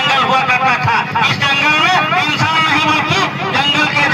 इस जंगल में इंसान नहीं बल्कि जंगल के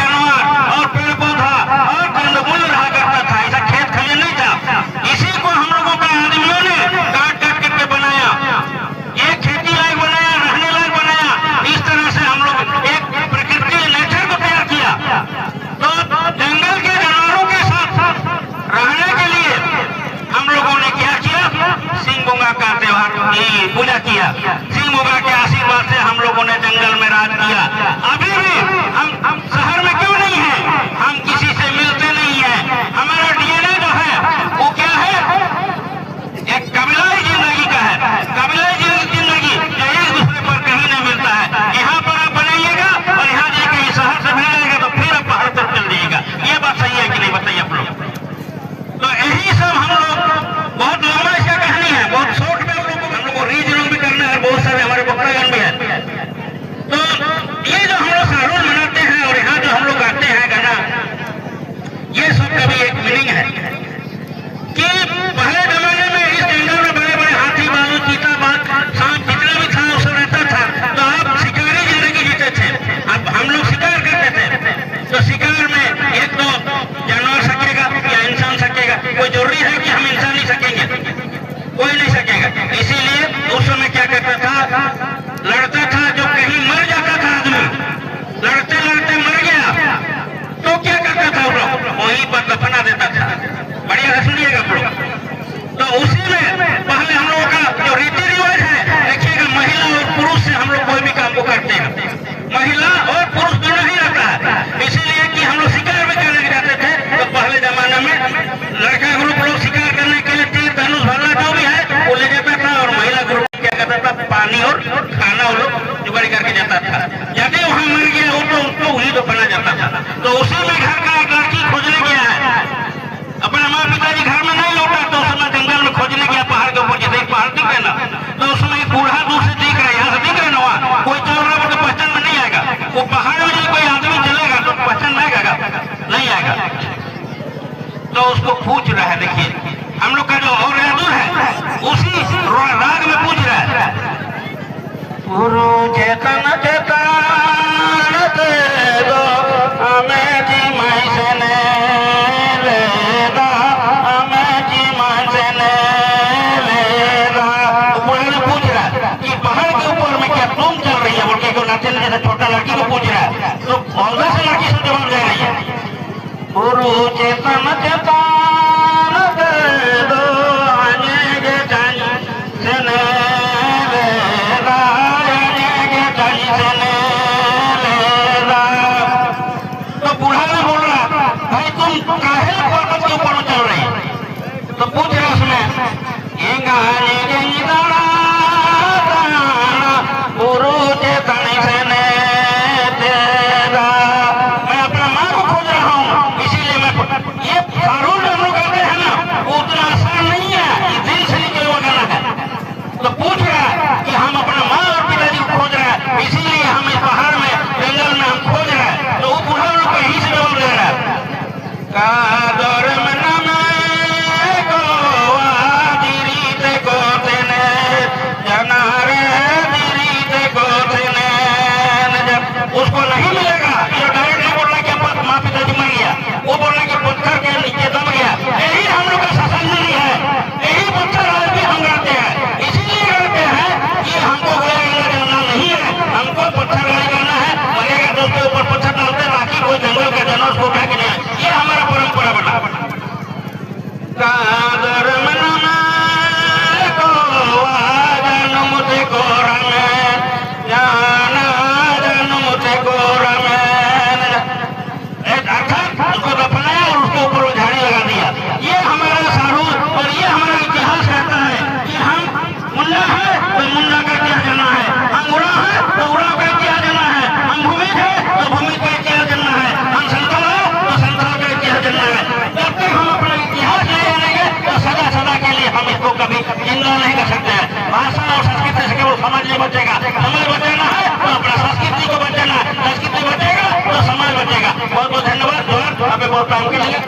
उसको पूछ रहा है। देखिए हम लोग का जो और यादुर है उसी राग में पूछ रहा है। गुरु चेतन चेतन दे दो हमें जी मैसने ले दा, हमें जी मैसने ले दा। पुराना पूछ रहा है कि पहाड़ के ऊपर में क्या तुम चल रही है बोल के, क्यों नाचे जैसे छोटा लड़की को पूछ रहा है, तो कौन से लड़की से जवाब दे रही है। गुरु चेतन चेतन दे दो हमें जी मैसने काहे पर्वत के ऊपर चल रही है। तो पूछ रहा उसमें गुरु चेतन से तेरा, मैं अपना माँ को खोज रहा हूँ, इसीलिए मैं ये फारूल हम लोग कहते हैं ना वो उतना आसान नहीं है, दिल से निकल हुआ गाना है। तो पूछ रहा है कि हम अपना माँ और पिताजी को खोज रहे हैं, इसीलिए हम इस पहाड़ में जंगल में हम खोज रहे हैं। तो वो बूढ़ा लोग को यही से जवाब दे रहा है। कादर मन में गोवा दिरीत गोतने जना रे दिरीत गोतने। जब उसको नहीं मिलेगा, ये डायरेक्ट नहीं बोलना कि माँ पिताजी मर गया, वो बोलना कि पत्थर के नीचे दब गया। यही हम लोग का श्रद्धांजलि है, यही पत्थर आज भी हम गाते हैं। इसीलिए गाते हैं कि हमको गोला करना नहीं है, हमको पत्थर गाना है। मरेगा तो उसके ऊपर पत्थर डालते, बाकी कोई जंगल का जानवर उसको उठा के नहीं। ये हमारा परंपरा बना। कादर मन में गोवा जन्म ते गोरा में जाना जन्म ते गोरा में, अर्थात उसको दफनाया और उसके ऊपर वो झाड़ी लगा दिया। ये हमारा सारू और ये हमारा इतिहास कहता है कि हम मुन्ना है तो मुन्ना का क्या जाना है, हम उड़ा है तो उड़ा का क्या जाना है, हम भूमि है तो भूमि का क्या जाना है, हम संथाल है तो संथाल का क्या जाना है। जब तक हम अपना इतिहास नहीं जानेंगे तो सदा सदा के लिए हम इसको कभी जिंदा नहीं कर सकते हैं। भाषा और संस्कृति से केवल समाज नहीं बचेगा, समाज बचाना है तो अपना संस्कृति को बचाना है, संस्कृति बचेगा तो समाज बचेगा। बहुत बहुत धन्यवाद। बहुत काम के लिए